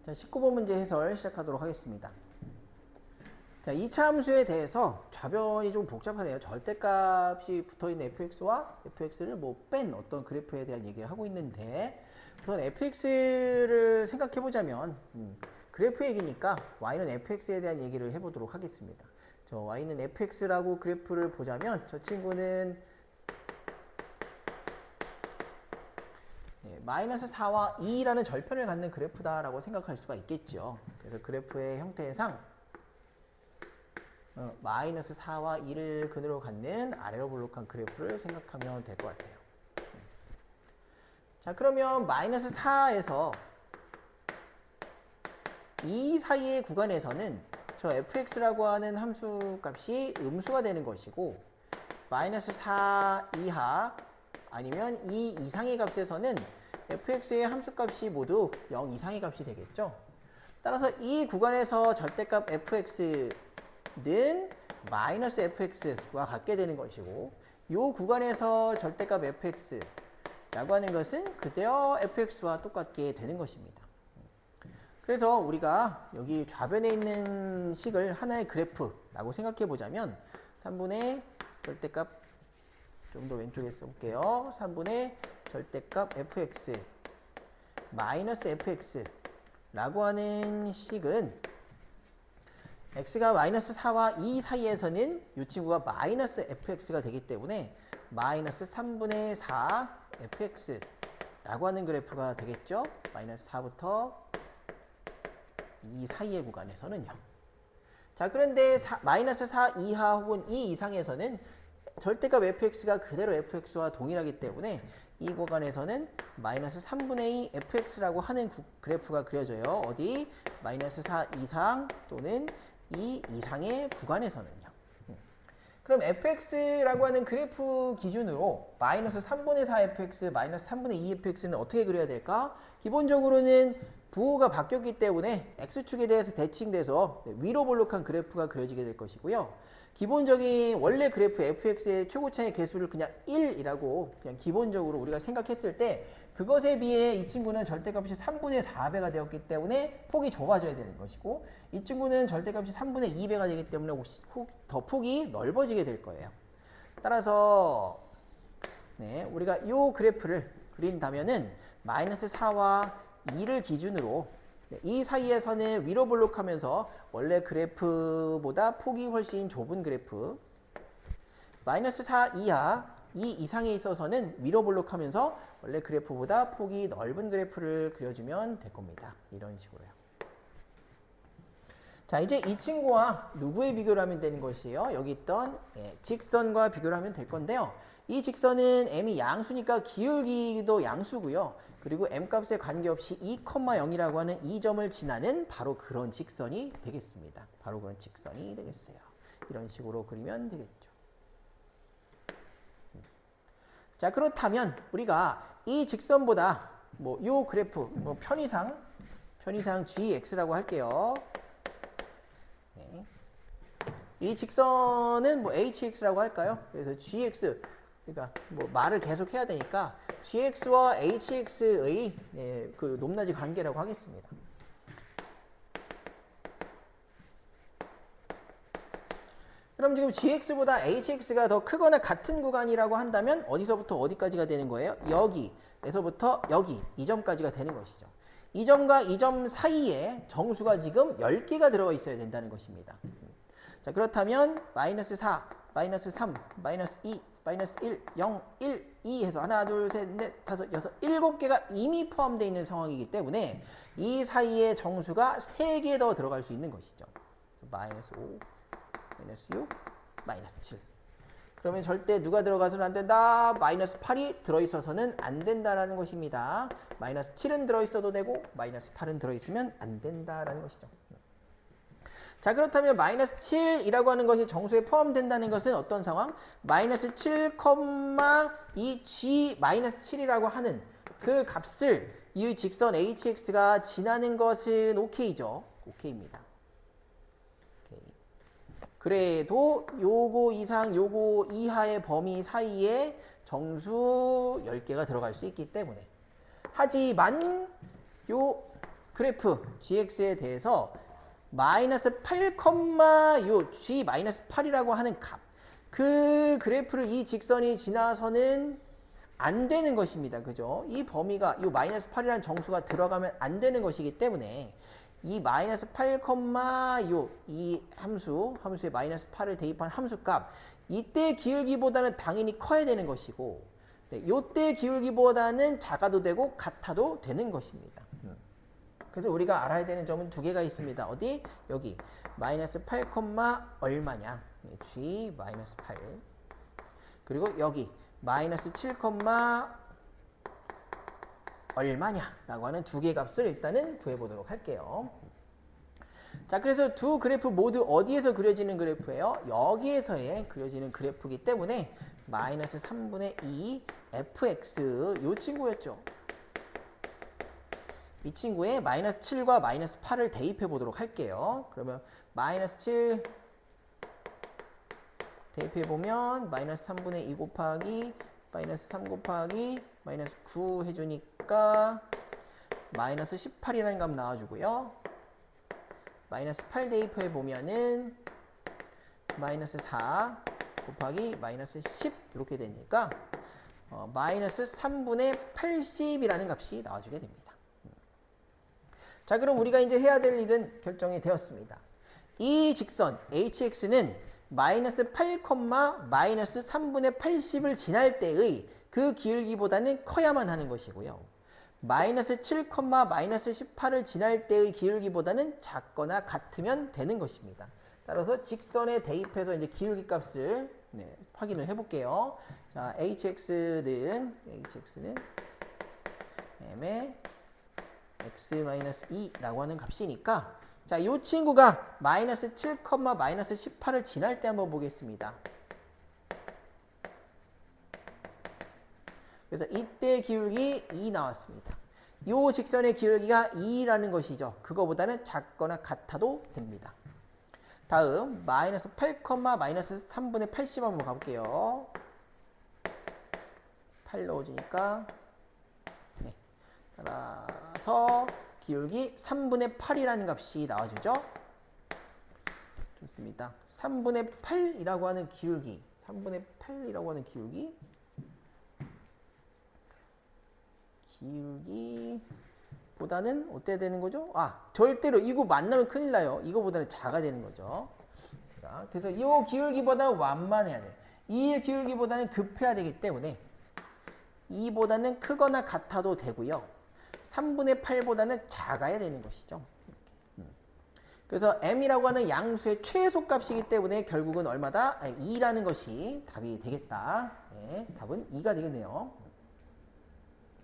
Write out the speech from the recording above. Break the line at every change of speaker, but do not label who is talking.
자, 19번 문제 해설 시작하도록 하겠습니다. 자, 이차 함수에 대해서 좌변이 좀 복잡하네요. 절대값이 붙어있는 fx와 fx를 뭐 뺀 어떤 그래프에 대한 얘기를 하고 있는데, 우선 fx를 생각해보자면 그래프 얘기니까 y는 fx에 대한 얘기를 해보도록 하겠습니다. 저 y는 fx라고 그래프를 보자면 저 친구는 마이너스 4와 2라는 절편을 갖는 그래프다라고 생각할 수가 있겠죠. 그래서 그래프의 형태상 마이너스 4와 2를 근으로 갖는 아래로 볼록한 그래프를 생각하면 될 것 같아요. 자, 그러면 마이너스 4에서 2 사이의 구간에서는 저 fx라고 하는 함수 값이 음수가 되는 것이고, 마이너스 4 이하 아니면 2 이상의 값에서는 fx의 함수값이 모두 0 이상의 값이 되겠죠. 따라서 이 구간에서 절대값 fx는 마이너스 fx와 같게 되는 것이고, 이 구간에서 절대값 fx라고 하는 것은 그대로 fx와 똑같게 되는 것입니다. 그래서 우리가 여기 좌변에 있는 식을 하나의 그래프라고 생각해 보자면 3분의 절대값, 좀 더 왼쪽에 써볼게요. 3분의 절대값 fx 마이너스 fx라고 하는 식은 x가 마이너스 4와 2 사이에서는 이 친구가 마이너스 fx가 되기 때문에 마이너스 3분의 4 fx라고 하는 그래프가 되겠죠. 마이너스 4부터 2 사이의 구간에서는요. 자, 그런데 마이너스 4 이하 혹은 2 이상에서는 절대값 fx가 그대로 fx와 동일하기 때문에 이 구간에서는 마이너스 3분의 2 fx라고 하는 그래프가 그려져요. 어디? 마이너스 4 이상 또는 2 이상의 구간에서는요. 그럼 fx라고 하는 그래프 기준으로 마이너스 3분의 4 fx, 마이너스 3분의 2 fx는 어떻게 그려야 될까? 기본적으로는 부호가 바뀌었기 때문에 x축에 대해서 대칭돼서 위로 볼록한 그래프가 그려지게 될 것이고요. 기본적인 원래 그래프 fx의 최고차의 개수를 그냥 1이라고 그냥 기본적으로 우리가 생각했을 때, 그것에 비해 이 친구는 절대값이 3분의 4배가 되었기 때문에 폭이 좁아져야 되는 것이고, 이 친구는 절대값이 3분의 2배가 되기 때문에 더 폭이 넓어지게 될 거예요. 따라서 우리가 이 그래프를 그린다면은 마이너스 4와 2를 기준으로 이 사이에서는 위로 볼록하면서 원래 그래프보다 폭이 훨씬 좁은 그래프, 마이너스 4 이하 2 이상에 있어서는 위로 볼록하면서 원래 그래프보다 폭이 넓은 그래프를 그려주면 될 겁니다. 이런 식으로요. 자, 이제 이 친구와 누구의 비교를 하면 되는 것이에요? 여기 있던 직선과 비교를 하면 될 건데요. 이 직선은 m이 양수니까 기울기도 양수고요. 그리고 m값에 관계없이 2,0이라고 하는 이 점을 지나는 바로 그런 직선이 되겠습니다. 바로 그런 직선이 되겠어요. 이런 식으로 그리면 되겠죠. 자, 그렇다면 우리가 이 직선보다 요 그래프 편의상 gx라고 할게요. 이 직선은 hx라고 할까요? 그래서 gx, 그러니까 말을 계속 해야 되니까 gx와 hx의 그 높낮이 관계라고 하겠습니다. 그럼 지금 gx보다 hx가 더 크거나 같은 구간이라고 한다면 어디서부터 어디까지가 되는 거예요? 여기에서부터 여기, 이 점까지가 되는 것이죠. 이 점과 이 점 사이에 정수가 지금 10개가 들어가 있어야 된다는 것입니다. 자, 그렇다면 마이너스 4, 마이너스 3, 마이너스 2, 마이너스 1, 0, 1, 2 해서 하나, 둘, 셋, 넷, 다섯, 여섯, 7개가 이미 포함되어 있는 상황이기 때문에 이 사이에 정수가 3개 더 들어갈 수 있는 것이죠. 마이너스 5, 마이너스 6, 마이너스 7. 그러면 절대 누가 들어가서는 안 된다? 마이너스 8이 들어있어서는 안 된다라는 것입니다. 마이너스 7은 들어있어도 되고 마이너스 8은 들어있으면 안 된다라는 것이죠. 자, 그렇다면 마이너스 7이라고 하는 것이 정수에 포함된다는 것은 어떤 상황? 마이너스 7, 이 g 마이너스 7이라고 하는 그 값을 이 직선 hx가 지나는 것은 오케이죠. 오케이입니다. 오케이. 그래도 요거 이상 요거 이하의 범위 사이에 정수 10개가 들어갈 수 있기 때문에, 하지만 요 그래프 gx에 대해서 마이너스 8, 요 g 마이너스 8이라고 하는 값, 그 그래프를 이 직선이 지나서는 안 되는 것입니다. 그죠? 이 범위가 이 마이너스 8이라는 정수가 들어가면 안 되는 것이기 때문에 이 마이너스 8, 이 함수에 마이너스 8을 대입한 함수값, 이때 기울기보다는 당연히 커야 되는 것이고, 네, 요때 기울기보다는 작아도 되고 같아도 되는 것입니다. 그래서 우리가 알아야 되는 점은 두 개가 있습니다. 어디? 여기 마이너스 8, 얼마냐? 네, g 마이너스 8. 그리고 여기 마이너스 7, 얼마냐라고 하는 두 개의 값을 일단은 구해보도록 할게요. 자, 그래서 두 그래프 모두 어디에서 그려지는 그래프예요? 여기에서의 그려지는 그래프이기 때문에 마이너스 3분의 2 fx 요 친구였죠. 이 친구에 마이너스 7과 마이너스 8을 대입해 보도록 할게요. 그러면 마이너스 7 대입해 보면 마이너스 3분의 2 곱하기 마이너스 3 곱하기 마이너스 9 해주니까 마이너스 18이라는 값 나와주고요. 마이너스 8 대입해 보면은 마이너스 4 곱하기 마이너스 10 이렇게 되니까 마이너스 3분의 80이라는 값이 나와주게 됩니다. 자, 그럼 우리가 이제 해야 될 일은 결정이 되었습니다. 이 직선 hx는 마이너스 8, 마이너스 3분의 80을 지날 때의 그 기울기보다는 커야만 하는 것이고요. 마이너스 7, 마이너스 18을 지날 때의 기울기보다는 작거나 같으면 되는 것입니다. 따라서 직선에 대입해서 이제 기울기 값을 확인을 해볼게요. 자, hx는 m의 x-2라고 하는 값이니까, 자, 이 친구가 마이너스 7, 마이너스 18을 지날 때 한번 보겠습니다. 그래서 이때 기울기 2 나왔습니다. 이 직선의 기울기가 2라는 것이죠. 그거보다는 작거나 같아도 됩니다. 다음 마이너스 8, 마이너스 3분의 80 한번 가볼게요. 8 넣어주니까 따라서 기울기 3분의 8이라는 값이 나와주죠. 좋습니다. 3분의 8이라고 하는 기울기, 3분의 8이라고 하는 기울기보다는 어때야 되는 거죠? 아, 절대로 이거 만나면 큰일 나요. 이거보다는 작아야 되는 거죠. 자, 그래서 이 기울기보다는 완만해야 돼. 이 기울기보다는 급해야 되기 때문에 2보다는 크거나 같아도 되고요. 3분의 8보다는 작아야 되는 것이죠. 그래서 m이라고 하는 양수의 최소값이기 때문에 결국은 얼마다? 2라는 것이 답이 되겠다. 네, 답은 2가 되겠네요.